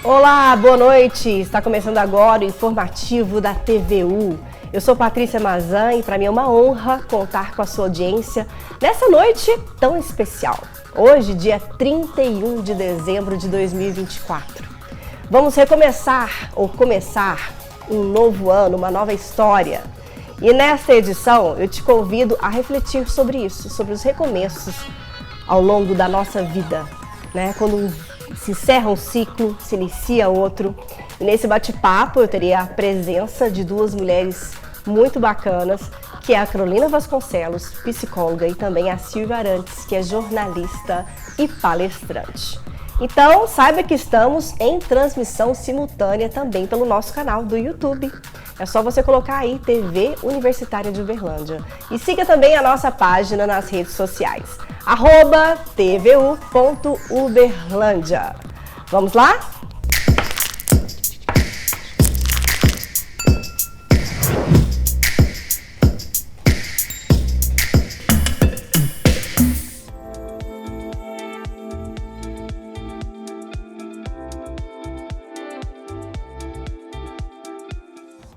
Olá, boa noite. Está começando agora o informativo da TVU. Eu sou Patrícia Mazan e para mim é uma honra contar com a sua audiência nessa noite tão especial. Hoje, dia 31 de dezembro de 2024. Vamos recomeçar ou começar um novo ano, uma nova história. E nesta edição eu te convido a refletir sobre isso, sobre os recomeços ao longo da nossa vida, né? Quando se encerra um ciclo, se inicia outro. E nesse bate-papo eu teria a presença de duas mulheres muito bacanas, que é a Carolina Vasconcelos, psicóloga, e também a Silvia Arantes, que é jornalista e palestrante. Então, saiba que estamos em transmissão simultânea também pelo nosso canal do YouTube. É só você colocar aí TV Universitária de Uberlândia. E siga também a nossa página nas redes sociais, @tvu.uberlândia. Vamos lá?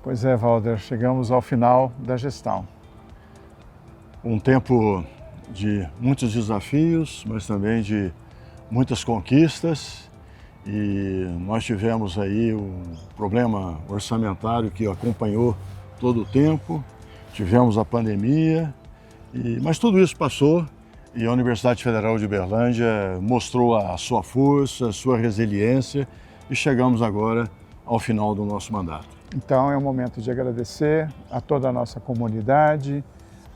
Pois é, Valder, chegamos ao final da gestão. Um tempo de muitos desafios, mas também de muitas conquistas. E nós tivemos aí um problema orçamentário que acompanhou todo o tempo. Tivemos a pandemia, mas tudo isso passou e a Universidade Federal de Uberlândia mostrou a sua força, a sua resiliência e chegamos agora ao final do nosso mandato. Então é um momento de agradecer a toda a nossa comunidade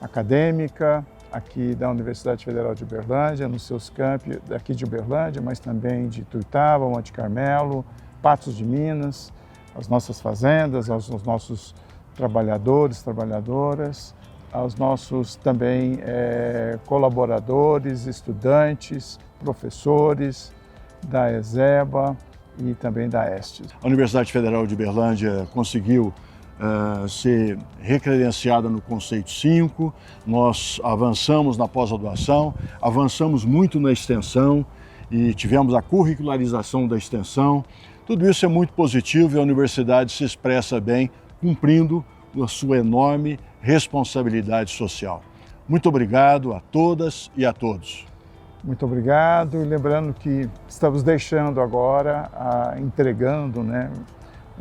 acadêmica aqui da Universidade Federal de Uberlândia, nos seus campi daqui de Uberlândia, mas também de Tuiutaba, Monte Carmelo, Patos de Minas, as nossas fazendas, aos nossos trabalhadores, trabalhadoras, aos nossos também colaboradores, estudantes, professores da ESEBA, e também da Estes. A Universidade Federal de Uberlândia conseguiu ser recredenciada no Conceito 5, nós avançamos na pós-graduação, avançamos muito na extensão e tivemos a curricularização da extensão. Tudo isso é muito positivo e a universidade se expressa bem, cumprindo a sua enorme responsabilidade social. Muito obrigado a todas e a todos. Muito obrigado, e lembrando que estamos deixando agora, entregando, né,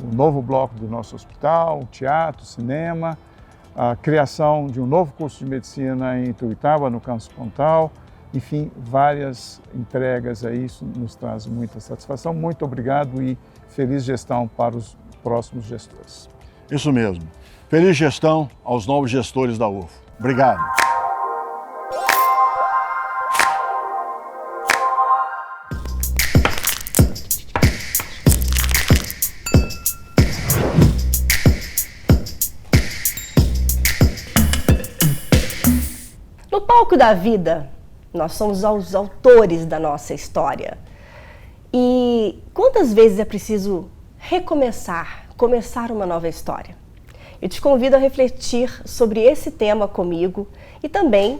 o novo bloco do nosso hospital, teatro, cinema, a criação de um novo curso de medicina em Tuiutaba, no Campus Pontal, enfim, várias entregas aí, isso nos traz muita satisfação. Muito obrigado e feliz gestão para os próximos gestores. Isso mesmo, feliz gestão aos novos gestores da UFO. Obrigado. No palco da vida, nós somos os autores da nossa história. E quantas vezes é preciso recomeçar, começar uma nova história? Eu te convido a refletir sobre esse tema comigo e também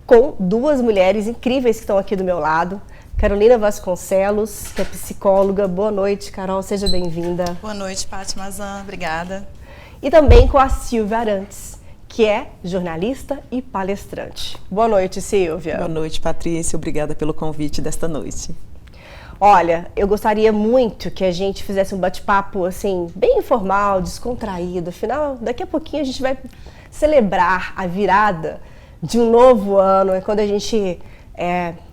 com duas mulheres incríveis que estão aqui do meu lado. Carolina Vasconcelos, que é psicóloga. Boa noite, Carol, seja bem-vinda. Boa noite, Paty Mazan, obrigada. E também com a Silvia Arantes, que é jornalista e palestrante. Boa noite, Silvia. Boa noite, Patrícia. Obrigada pelo convite desta noite. Olha, eu gostaria muito que a gente fizesse um bate-papo, assim, bem informal, descontraído. Afinal, daqui a pouquinho a gente vai celebrar a virada de um novo ano, é quando a gente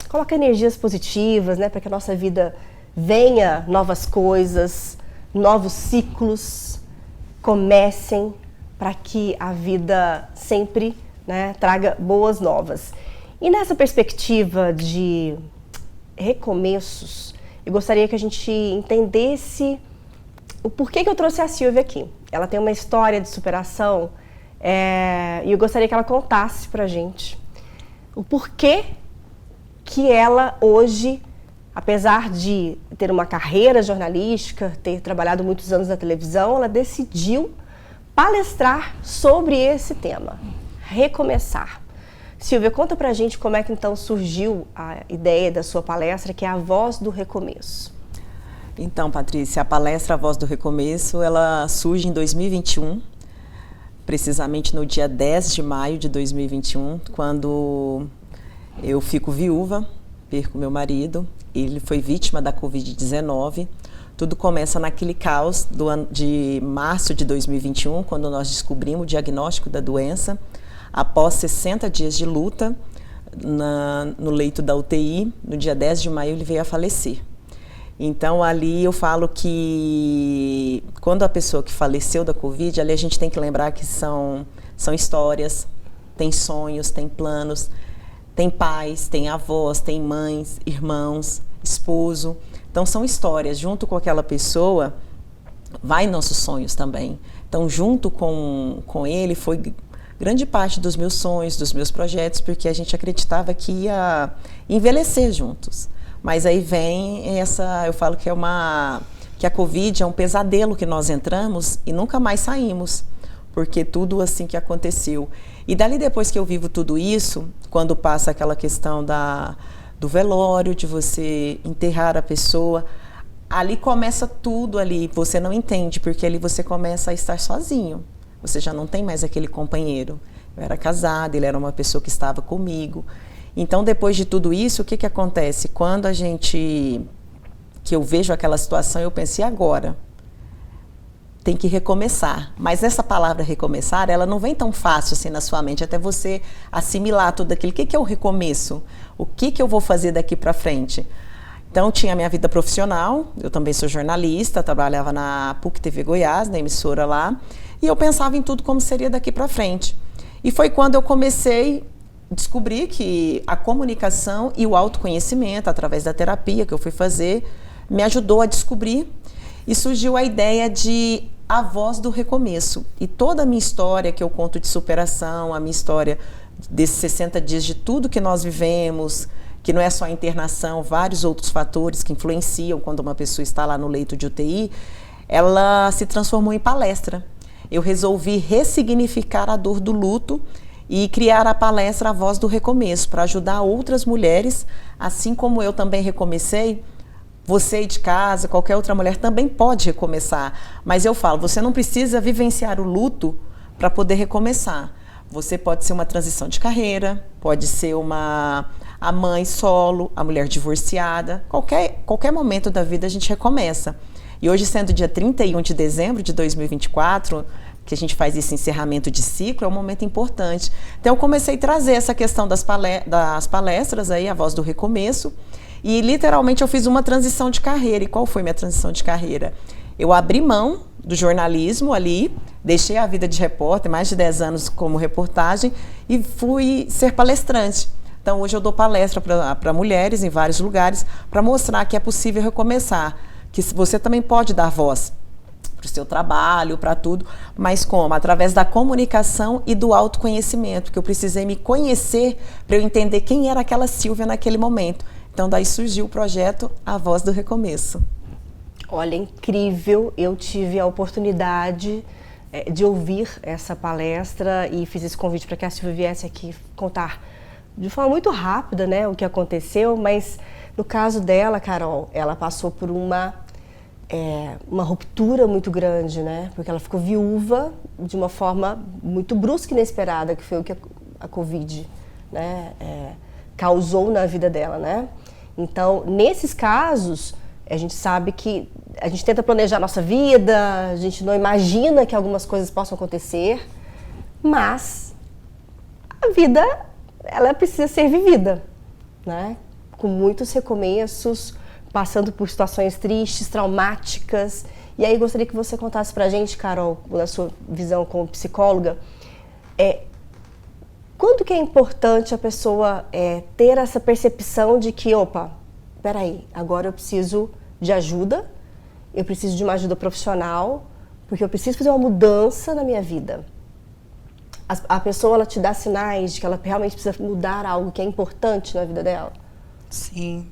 coloca energias positivas, né, para que a nossa vida venha novas coisas, novos ciclos comecem, para que a vida sempre, né, traga boas novas. E nessa perspectiva de recomeços, eu gostaria que a gente entendesse o porquê que eu trouxe a Silvia aqui. Ela tem uma história de superação e eu gostaria que ela contasse pra gente o porquê que ela hoje, apesar de ter uma carreira jornalística, ter trabalhado muitos anos na televisão, ela decidiu palestrar sobre esse tema, recomeçar. Silvia, conta pra gente como é que então surgiu a ideia da sua palestra, que é a voz do recomeço. Então, Patrícia, a palestra A Voz do Recomeço, ela surge em 2021, precisamente no dia 10 de maio de 2021, quando eu fico viúva, perco meu marido, ele foi vítima da Covid-19. Tudo começa naquele caos de março de 2021, quando nós descobrimos o diagnóstico da doença. Após 60 dias de luta, no leito da UTI, no dia 10 de maio ele veio a falecer. Então ali eu falo que quando a pessoa que faleceu da Covid, ali a gente tem que lembrar que são histórias, tem sonhos, tem planos, tem pais, tem avós, tem mães, irmãos, esposo. Então são histórias, junto com aquela pessoa, vai nossos sonhos também. Então junto com ele foi grande parte dos meus sonhos, dos meus projetos, porque a gente acreditava que ia envelhecer juntos. Mas aí vem eu falo que que a Covid é um pesadelo que nós entramos e nunca mais saímos, porque tudo assim que aconteceu. E dali depois que eu vivo tudo isso, quando passa aquela questão do velório, de você enterrar a pessoa, ali começa tudo ali, você não entende, porque ali você começa a estar sozinho. Você já não tem mais aquele companheiro. Eu era casada, ele era uma pessoa que estava comigo. Então, depois de tudo isso, o que acontece? Quando que eu vejo aquela situação, eu penso, e agora? Tem que recomeçar. Mas essa palavra recomeçar, ela não vem tão fácil assim na sua mente, até você assimilar tudo aquilo. O que é o recomeço? O que eu vou fazer daqui para frente? Então, tinha a minha vida profissional, eu também sou jornalista, trabalhava na PUC TV Goiás, na emissora lá, e eu pensava em tudo como seria daqui para frente. E foi quando eu comecei a descobrir que a comunicação e o autoconhecimento, através da terapia que eu fui fazer, me ajudou a descobrir, e surgiu a ideia de A Voz do Recomeço. E toda a minha história que eu conto de superação, a minha história desses 60 dias de tudo que nós vivemos, que não é só a internação, vários outros fatores que influenciam quando uma pessoa está lá no leito de UTI, ela se transformou em palestra. Eu resolvi ressignificar a dor do luto e criar a palestra A Voz do Recomeço, para ajudar outras mulheres, assim como eu também recomecei. Você aí de casa, qualquer outra mulher também pode recomeçar, mas eu falo, você não precisa vivenciar o luto para poder recomeçar. Você pode ser uma transição de carreira, pode ser a mãe solo, a mulher divorciada, qualquer momento da vida a gente recomeça. E hoje, sendo dia 31 de dezembro de 2024, que a gente faz esse encerramento de ciclo, é um momento importante. Então eu comecei a trazer essa questão das palestras, aí, A Voz do Recomeço, e literalmente eu fiz uma transição de carreira. E qual foi minha transição de carreira? Eu abri mão do jornalismo ali, deixei a vida de repórter, mais de 10 anos como reportagem, e fui ser palestrante. Então hoje eu dou palestra para mulheres em vários lugares, para mostrar que é possível recomeçar, que você também pode dar voz para o seu trabalho, para tudo, mas como? Através da comunicação e do autoconhecimento, que eu precisei me conhecer para eu entender quem era aquela Silvia naquele momento. Então daí surgiu o projeto A Voz do Recomeço. Olha, incrível, eu tive a oportunidade de ouvir essa palestra e fiz esse convite para que a Silvia viesse aqui contar de forma muito rápida, né, o que aconteceu, mas no caso dela, Carol, ela passou por uma ruptura muito grande, né? Porque ela ficou viúva de uma forma muito brusca e inesperada, que foi o que a Covid, né, causou na vida dela, né? Então, nesses casos, a gente sabe que a gente tenta planejar a nossa vida, a gente não imagina que algumas coisas possam acontecer, mas a vida, ela precisa ser vivida, né? Com muitos recomeços, passando por situações tristes, traumáticas. E aí gostaria que você contasse pra gente, Carol, na sua visão como psicóloga, quando que é importante a pessoa ter essa percepção de que, opa, peraí, agora eu preciso de ajuda, eu preciso de uma ajuda profissional, porque eu preciso fazer uma mudança na minha vida. A pessoa, ela te dá sinais de que ela realmente precisa mudar algo que é importante na vida dela? Sim.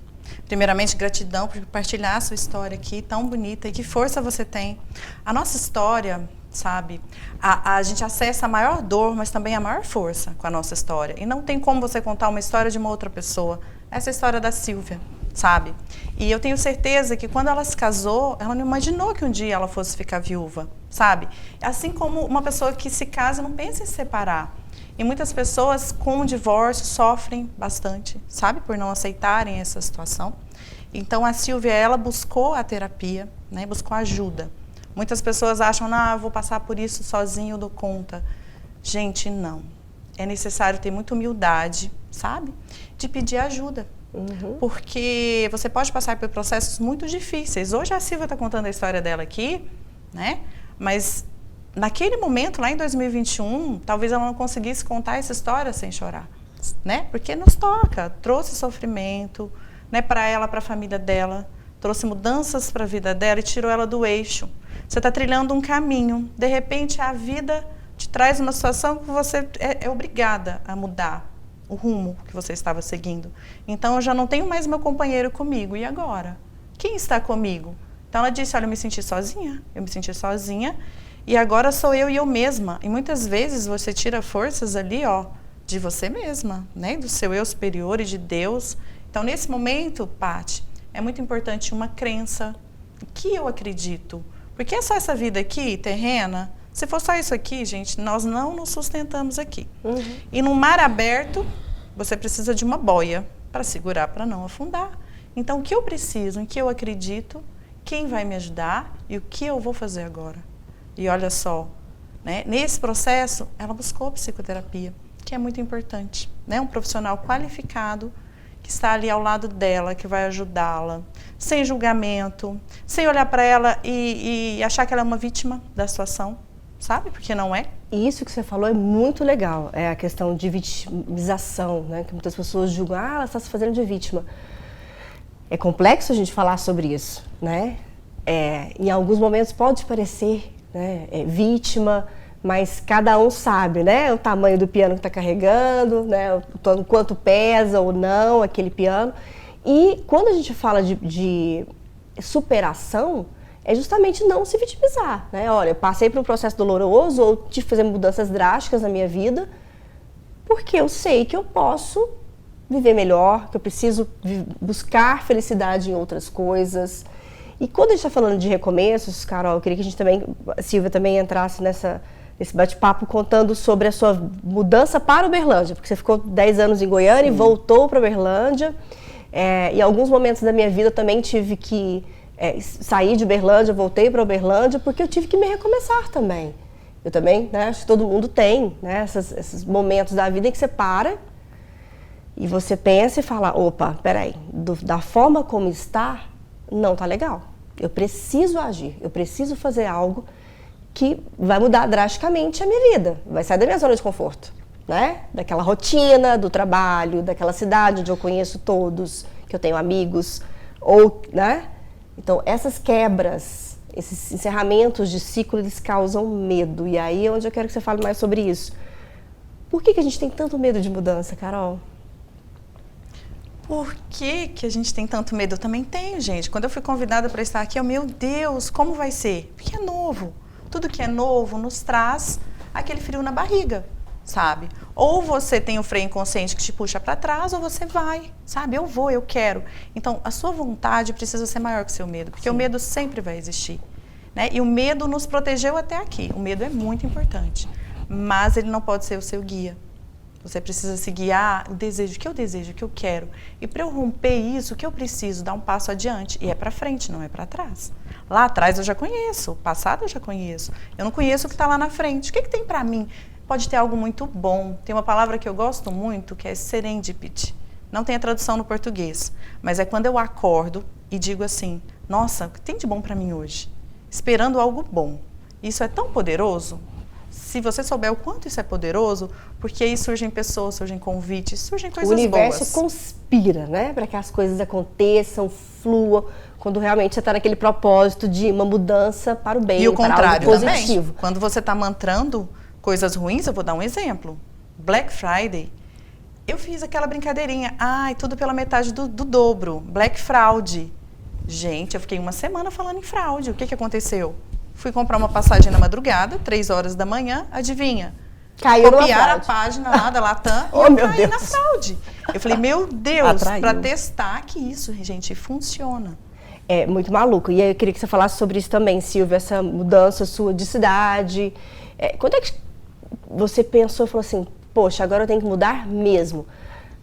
Primeiramente, gratidão por compartilhar a sua história aqui, tão bonita, e que força você tem. A nossa história, sabe, a gente acessa a maior dor, mas também a maior força com a nossa história. E não tem como você contar uma história de uma outra pessoa. Essa é a história da Silvia. sabe? E eu tenho certeza que quando ela se casou, ela não imaginou que um dia ela fosse ficar viúva, sabe? Assim como uma pessoa que se casa não pensa em se separar. E muitas pessoas com o divórcio sofrem bastante, sabe? Por não aceitarem essa situação. Então a Silvia, ela buscou a terapia, né? Buscou ajuda. Muitas pessoas acham, eu vou passar por isso sozinho, eu dou conta. Gente, não. É necessário ter muita humildade, sabe? De pedir ajuda. Porque você pode passar por processos muito difíceis. Hoje a Silvia está contando a história dela aqui, né? Mas naquele momento, lá em 2021, talvez ela não conseguisse contar essa história sem chorar, né? Porque nos toca, trouxe sofrimento, né, para ela, para a família dela, trouxe mudanças para a vida dela e tirou ela do eixo. Você está trilhando um caminho, de repente a vida te traz uma situação que você é obrigada a mudar o rumo que você estava seguindo. Então eu já não tenho mais meu companheiro comigo, e agora? Quem está comigo? Então ela disse, olha, eu me senti sozinha, e agora sou eu e eu mesma. E muitas vezes você tira forças ali, de você mesma, né? Do seu eu superior e de Deus. Então nesse momento, Paty, é muito importante uma crença. O que eu acredito? Porque é só essa vida aqui, terrena. Se for só isso aqui, gente, nós não nos sustentamos aqui. E no mar aberto, você precisa de uma boia para segurar, para não afundar. Então, o que eu preciso, em que eu acredito, quem vai me ajudar e o que eu vou fazer agora? E olha só, né? Nesse processo, ela buscou psicoterapia, que é muito importante, né? Um profissional qualificado que está ali ao lado dela, que vai ajudá-la, sem julgamento, sem olhar para ela e achar que ela é uma vítima da situação. Sabe? Porque não é. E isso que você falou é muito legal, é a questão de vitimização, né? Que muitas pessoas julgam, ela está se fazendo de vítima. É complexo a gente falar sobre isso, né? Em alguns momentos pode parecer, né, vítima, mas cada um sabe, né? O tamanho do piano que está carregando, né? O quanto pesa ou não aquele piano. E quando a gente fala de superação, é justamente não se vitimizar, né? Olha, eu passei por um processo doloroso ou tive que fazer mudanças drásticas na minha vida, porque eu sei que eu posso viver melhor, que eu preciso buscar felicidade em outras coisas. E quando a gente está falando de recomeços, Carol, eu queria que a gente também, a Silvia também entrasse nesse bate-papo contando sobre a sua mudança para Uberlândia, porque você ficou 10 anos em Goiânia e voltou para Uberlândia. Em alguns momentos da minha vida eu também tive que saí de Uberlândia, voltei para Uberlândia, porque eu tive que me recomeçar também. Eu também, né, acho que todo mundo tem, né, esses momentos da vida em que você para e você pensa e fala, opa, peraí, da forma como está, não tá legal. Eu preciso agir, eu preciso fazer algo que vai mudar drasticamente a minha vida, vai sair da minha zona de conforto, né, daquela rotina do trabalho, daquela cidade onde eu conheço todos, que eu tenho amigos, ou, né? Então, essas quebras, esses encerramentos de ciclo, eles causam medo. E aí é onde eu quero que você fale mais sobre isso. Por que a gente tem tanto medo de mudança, Carol? Por que a gente tem tanto medo? Eu também tenho, gente. Quando eu fui convidada para estar aqui, meu Deus, como vai ser? Porque é novo. Tudo que é novo nos traz aquele frio na barriga, sabe? Ou você tem o freio inconsciente que te puxa para trás, ou você vai, sabe? Eu vou, eu quero. Então, a sua vontade precisa ser maior que o seu medo, porque o medo sempre vai existir, né? E o medo nos protegeu até aqui. O medo é muito importante, mas ele não pode ser o seu guia. Você precisa se guiar, o desejo, o que eu quero. E para eu romper isso, o que eu preciso? Dar um passo adiante. E é para frente, não é para trás. Lá atrás eu já conheço, o passado eu já conheço. Eu não conheço o que está lá na frente. O que tem para mim? Pode ter algo muito bom. Tem uma palavra que eu gosto muito, que é serendipity. Não tem a tradução no português, mas é quando eu acordo e digo assim, nossa, o que tem de bom para mim hoje? Esperando algo bom. Isso é tão poderoso. Se você souber o quanto isso é poderoso, porque aí surgem pessoas, surgem convites, surgem coisas boas. O universo conspira, né? Para que as coisas aconteçam, fluam, quando realmente você está naquele propósito de uma mudança para o bem, e o para contrário algo positivo. Também. Quando você está mantrando coisas ruins, eu vou dar um exemplo. Black Friday, eu fiz aquela brincadeirinha, tudo pela metade do dobro, Black Fraud. Gente, eu fiquei uma semana falando em fraude. O que aconteceu? Fui comprar uma passagem na madrugada, 3 horas da manhã, adivinha? Caiu copiaram a página lá da Latam e eu caí na fraude. Eu falei, meu Deus, para testar que isso, gente, funciona. É muito maluco. E aí eu queria que você falasse sobre isso também, Silvia, essa mudança sua de cidade. Quando é que você pensou e falou assim, poxa, agora eu tenho que mudar mesmo?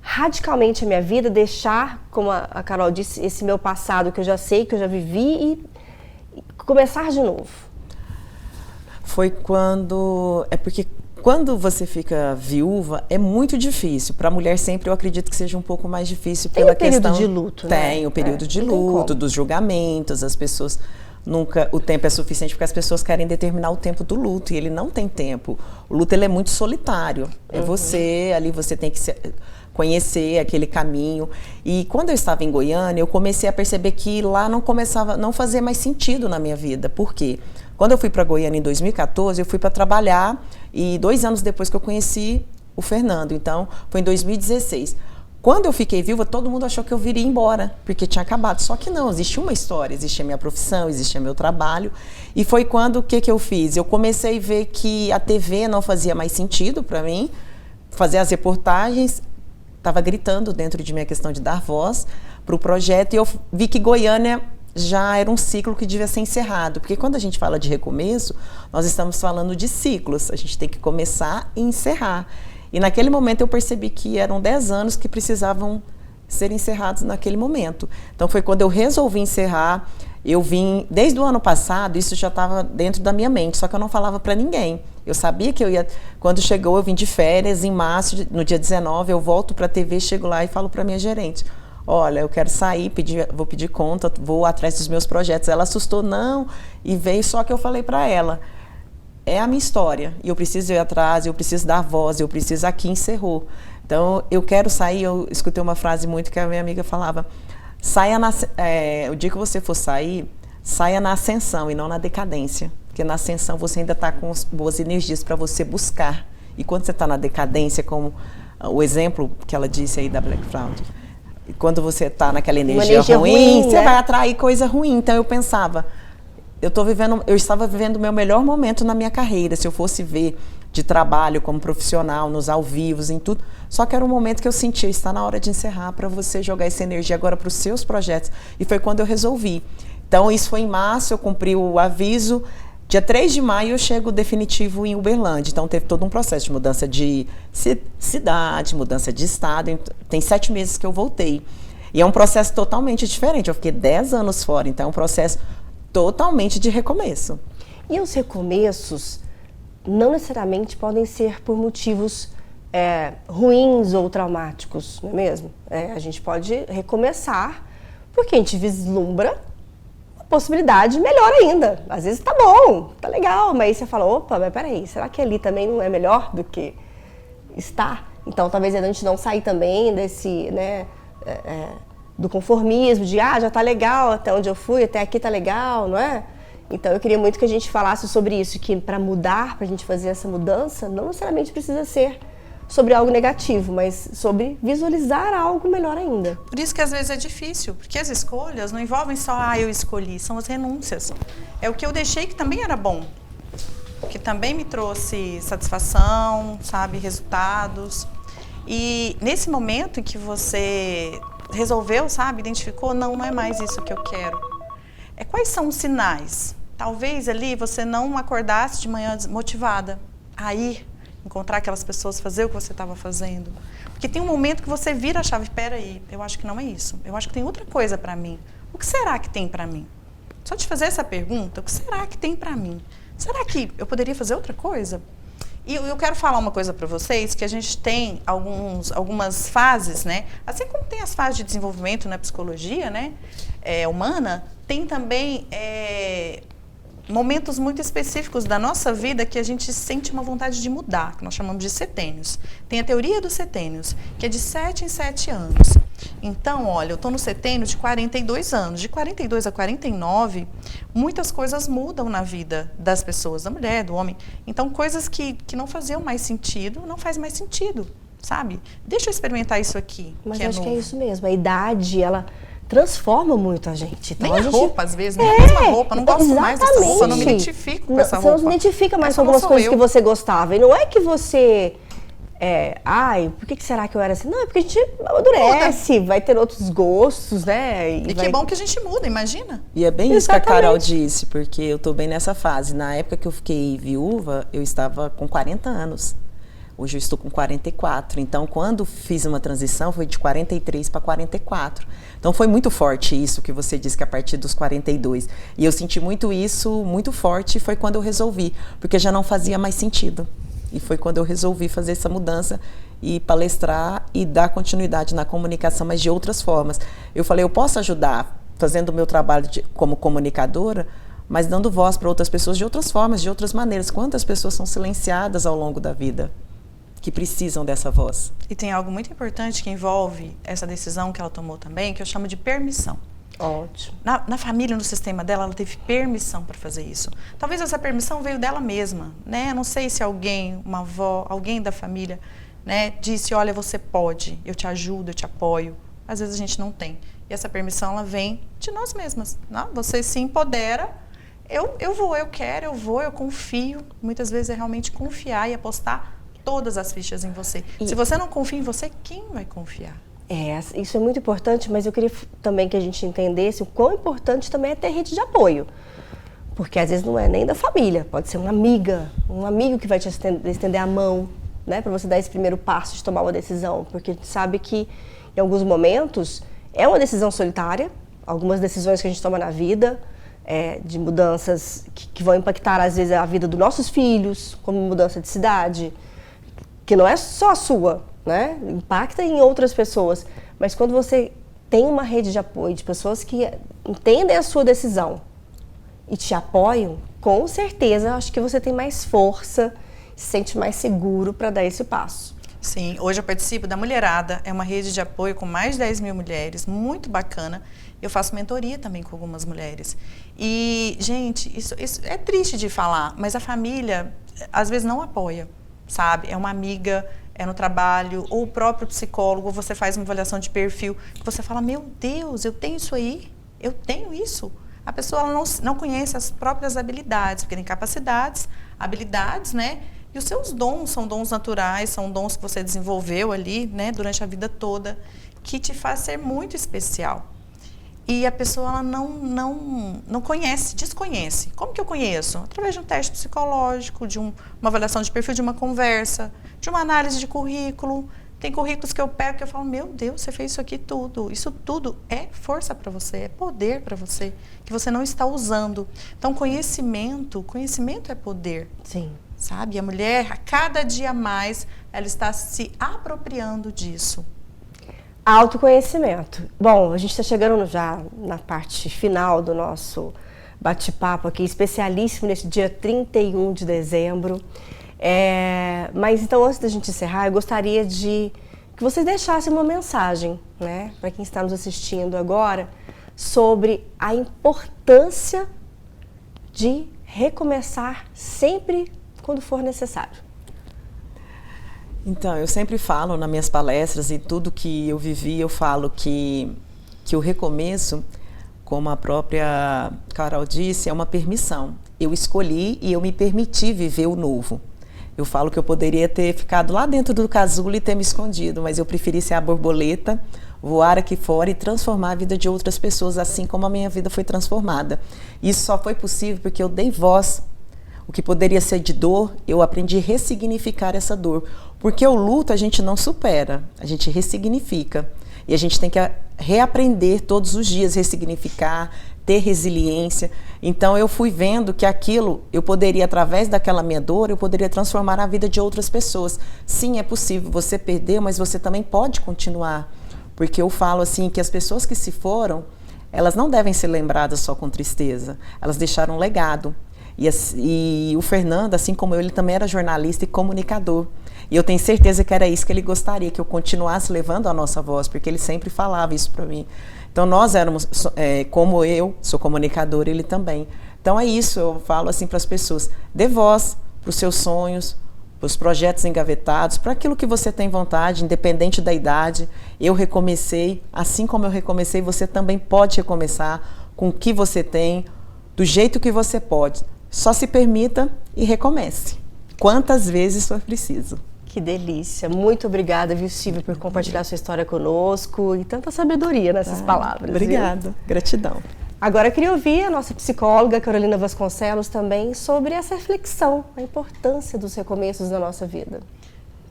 Radicalmente a minha vida, deixar, como a Carol disse, esse meu passado que eu já sei, que eu já vivi e começar de novo. Foi quando... porque quando você fica viúva, é muito difícil. Para a mulher sempre eu acredito que seja um pouco mais difícil pela questão... Tem o período de luto, né? Tem o período de luto, dos julgamentos, as pessoas... Nunca o tempo é suficiente porque as pessoas querem determinar o tempo do luto e ele não tem tempo. O luto ele é muito solitário. É você, ali você tem que conhecer aquele caminho. E quando eu estava em Goiânia, eu comecei a perceber que lá não fazia mais sentido na minha vida. Por quê? Quando eu fui para Goiânia em 2014, eu fui para trabalhar e 2 anos depois que eu conheci o Fernando. Então, foi em 2016. Quando eu fiquei viúva, todo mundo achou que eu viria embora, porque tinha acabado. Só que não, existia uma história, existia a minha profissão, existia meu trabalho. E foi quando, o que eu fiz? Eu comecei a ver que a TV não fazia mais sentido para mim, fazer as reportagens, estava gritando dentro de mim a questão de dar voz para o projeto, e eu vi que Goiânia já era um ciclo que devia ser encerrado. Porque quando a gente fala de recomeço, nós estamos falando de ciclos, a gente tem que começar e encerrar. E naquele momento eu percebi que eram 10 anos que precisavam ser encerrados naquele momento. Então foi quando eu resolvi encerrar. Eu vim, desde o ano passado, isso já estava dentro da minha mente, só que eu não falava para ninguém. Eu sabia que eu ia... Quando chegou, eu vim de férias, em março, no dia 19, eu volto para a TV, chego lá e falo para a minha gerente, olha, eu quero sair, vou pedir conta, vou atrás dos meus projetos. Ela assustou, não, e veio, só que eu falei para ela, é a minha história, e eu preciso ir atrás, eu preciso dar voz, eu preciso, aqui encerrou. Então, eu quero sair, eu escutei uma frase muito que a minha amiga falava, o dia que você for sair, saia na ascensão e não na decadência, porque na ascensão você ainda está com boas energias para você buscar, e quando você está na decadência, como o exemplo que ela disse aí da Black Fraud, quando você está naquela energia ruim, você vai atrair coisa ruim. Então, eu pensava... Eu estava vivendo o meu melhor momento na minha carreira, se eu fosse ver de trabalho como profissional, nos ao vivos, em tudo. Só que era um momento que eu sentia, está na hora de encerrar para você jogar essa energia agora para os seus projetos. E foi quando eu resolvi. Então, isso foi em março, eu cumpri o aviso. Dia 3 de maio eu chego definitivo em Uberlândia. Então, teve todo um processo de mudança de cidade, mudança de estado. Tem 7 meses que eu voltei. E é um processo totalmente diferente. Eu fiquei 10 anos fora, então é um processo totalmente de recomeço. E os recomeços não necessariamente podem ser por motivos ruins ou traumáticos, não é mesmo? A gente pode recomeçar porque a gente vislumbra uma possibilidade melhor ainda. Às vezes tá bom, tá legal, mas aí você fala, opa, mas peraí, será que ali também não é melhor do que está? Então talvez a gente não sair também desse, né, do conformismo, de já tá legal, até onde eu fui, até aqui tá legal, não é? Então eu queria muito que a gente falasse sobre isso, que para mudar, pra gente fazer essa mudança, não necessariamente precisa ser sobre algo negativo, mas sobre visualizar algo melhor ainda. Por isso que às vezes é difícil, porque as escolhas não envolvem só, eu escolhi, são as renúncias. É o que eu deixei que também era bom, que também me trouxe satisfação, sabe, resultados. E nesse momento em que você resolveu, sabe, identificou, não é mais isso que eu quero. Quais são os sinais? Talvez ali você não acordasse de manhã desmotivada a ir encontrar aquelas pessoas, fazer o que você estava fazendo. Porque tem um momento que você vira a chave, peraí, eu acho que não é isso. Eu acho que tem outra coisa para mim. O que será que tem para mim? Só te fazer essa pergunta, o que será que tem para mim? Será que eu poderia fazer outra coisa? E eu quero falar uma coisa para vocês, que a gente tem algumas fases, né? Assim como tem as fases de desenvolvimento na psicologia, né, humana, tem também momentos muito específicos da nossa vida que a gente sente uma vontade de mudar, que nós chamamos de setênios. Tem a teoria dos setênios, que é de 7 em 7 anos. Então, olha, eu estou no setênio de 42 anos. De 42 a 49, muitas coisas mudam na vida das pessoas, da mulher, do homem. Então, coisas que não faziam mais sentido, não faz mais sentido, sabe? Deixa eu experimentar isso aqui. Mas que acho que é isso mesmo. A idade, ela transforma muito a gente. Então, Nem a gente... roupa, às vezes, nem a mesma roupa. Não gosto mais dessa roupa, não me identifico com essa roupa. Você não se identifica mais com algumas coisas que você gostava. E não é que você... por que será que eu era assim? Não, é porque a gente amadurece, vai ter outros gostos, né? E que bom que a gente muda, imagina. E é bem isso que a Carol disse, porque eu tô bem nessa fase. Na época que eu fiquei viúva, eu estava com 40 anos. Hoje eu estou com 44. Então, quando fiz uma transição, foi de 43 para 44. Então, foi muito forte isso que você disse, que a partir dos 42. E eu senti muito isso, muito forte, foi quando eu resolvi, porque já não fazia mais sentido. E foi quando eu resolvi fazer essa mudança e palestrar e dar continuidade na comunicação, mas de outras formas. Eu falei, eu posso ajudar fazendo o meu trabalho como comunicadora, mas dando voz para outras pessoas de outras formas, de outras maneiras. Quantas pessoas são silenciadas ao longo da vida que precisam dessa voz? E tem algo muito importante que envolve essa decisão que ela tomou também, que eu chamo de permissão. Ótimo. Na família, no sistema dela, ela teve permissão para fazer isso. Talvez essa permissão veio dela mesma, né? Não sei se alguém, uma avó, alguém da família, né, disse, olha, você pode, eu te ajudo, eu te apoio. Às vezes a gente não tem. E essa permissão, ela vem de nós mesmas. Não? Você se empodera, eu vou, eu quero, eu vou, eu confio. Muitas vezes é realmente confiar e apostar todas as fichas em você. Se você não confia em você, quem vai confiar? Isso é muito importante, mas eu queria também que a gente entendesse o quão importante também é ter rede de apoio. Porque às vezes não é nem da família, pode ser uma amiga, um amigo que vai te estender a mão, né, para você dar esse primeiro passo de tomar uma decisão. Porque a gente sabe que em alguns momentos é uma decisão solitária, algumas decisões que a gente toma na vida, de mudanças que vão impactar às vezes a vida dos nossos filhos, como mudança de cidade, que não é só a sua, né? Impacta em outras pessoas, mas quando você tem uma rede de apoio de pessoas que entendem a sua decisão e te apoiam, com certeza acho que você tem mais força, se sente mais seguro para dar esse passo. Sim, hoje eu participo da Mulherada, é uma rede de apoio com mais de 10 mil mulheres, muito bacana. Eu faço mentoria também com algumas mulheres. E, gente, isso é triste de falar, mas a família às vezes não apoia, sabe? É uma amiga, é no trabalho, ou o próprio psicólogo, ou você faz uma avaliação de perfil, que você fala, meu Deus, eu tenho isso aí, eu tenho isso. A pessoa ela não conhece as próprias habilidades, porque tem capacidades, habilidades, né? E os seus dons são dons naturais, são dons que você desenvolveu ali, né, durante a vida toda, que te faz ser muito especial. E a pessoa ela não conhece, desconhece. Como que eu conheço? Através de um teste psicológico, de uma avaliação de perfil, de uma conversa, de uma análise de currículo. Tem currículos que eu pego que eu falo, meu Deus, você fez isso aqui tudo. Isso tudo é força para você, é poder para você, que você não está usando. Então, conhecimento é poder. Sim. Sabe? A mulher, a cada dia mais, ela está se apropriando disso. Autoconhecimento. Bom, a gente está chegando já na parte final do nosso bate-papo aqui, especialíssimo nesse dia 31 de dezembro. Mas então, antes da gente encerrar, eu gostaria de que vocês deixassem uma mensagem, né, para quem está nos assistindo agora, sobre a importância de recomeçar sempre quando for necessário. Então, eu sempre falo nas minhas palestras e tudo que eu vivi, eu falo que o recomeço, como a própria Carol disse, é uma permissão. Eu escolhi e eu me permiti viver o novo. Eu falo que eu poderia ter ficado lá dentro do casulo e ter me escondido, mas eu preferi ser a borboleta, voar aqui fora e transformar a vida de outras pessoas, assim como a minha vida foi transformada. Isso só foi possível porque eu dei voz. O que poderia ser de dor, eu aprendi a ressignificar essa dor. Porque o luto a gente não supera, a gente ressignifica. E a gente tem que reaprender todos os dias, ressignificar, ter resiliência. Então eu fui vendo que aquilo, eu poderia, através daquela minha dor, eu poderia transformar a vida de outras pessoas. Sim, é possível, você perdeu, mas você também pode continuar. Porque eu falo assim, que as pessoas que se foram, elas não devem ser lembradas só com tristeza. Elas deixaram um legado. E o Fernando, assim como eu, ele também era jornalista e comunicador. E eu tenho certeza que era isso que ele gostaria, que eu continuasse levando a nossa voz, porque ele sempre falava isso para mim. Então nós éramos, como eu sou comunicador, ele também. Então é isso, eu falo assim para as pessoas, dê voz para os seus sonhos, para os projetos engavetados, para aquilo que você tem vontade, independente da idade. Eu recomecei, assim como eu recomecei, você também pode recomeçar com o que você tem, do jeito que você pode. Só se permita e recomece. Quantas vezes for preciso. Que delícia. Muito obrigada, viu, Silvia, por compartilhar sua história conosco e tanta sabedoria nessas palavras. Obrigada. Viu? Gratidão. Agora eu queria ouvir a nossa psicóloga, Carolina Vasconcelos, também sobre essa reflexão, a importância dos recomeços na nossa vida.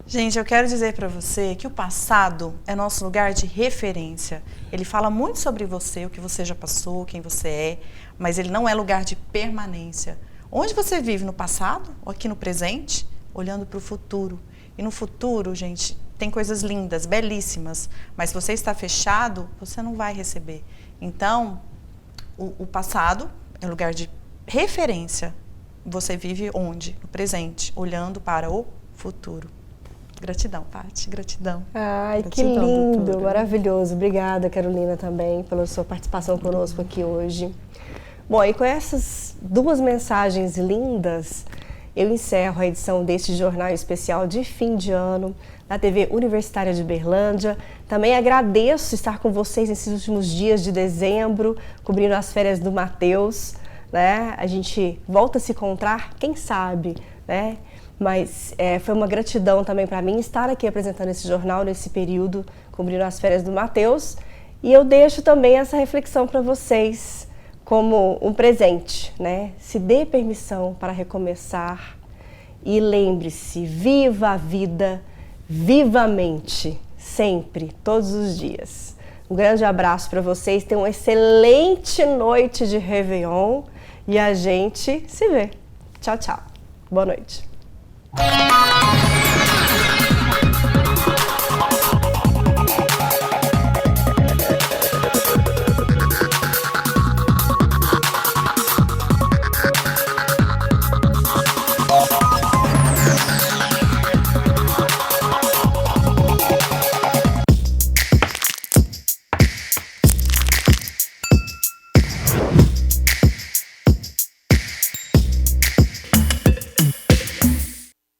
Gente, eu quero dizer para você que o passado é nosso lugar de referência. Ele fala muito sobre você, o que você já passou, quem você é, mas ele não é lugar de permanência. Onde você vive, no passado ou aqui no presente, olhando para o futuro. E no futuro, gente, tem coisas lindas, belíssimas, mas se você está fechado, você não vai receber. Então, o passado é lugar de referência. Você vive onde? No presente, olhando para o futuro. Gratidão, Paty, gratidão. Ai, Gratidão, que lindo, doutora. Maravilhoso. Obrigada, Carolina, também, pela sua participação conosco aqui hoje. Bom, e com essas duas mensagens lindas, eu encerro a edição deste jornal especial de fim de ano da TV Universitária de Uberlândia. Também agradeço estar com vocês nesses últimos dias de dezembro, cobrindo as férias do Mateus, né? A gente volta a se encontrar, quem sabe, né? Mas foi uma gratidão também para mim estar aqui apresentando esse jornal nesse período, cobrindo as férias do Mateus. E eu deixo também essa reflexão para vocês como um presente, né? Se dê permissão para recomeçar e lembre-se, viva a vida vivamente, sempre, todos os dias. Um grande abraço para vocês, tenham uma excelente noite de Réveillon e a gente se vê. Tchau, tchau. Boa noite.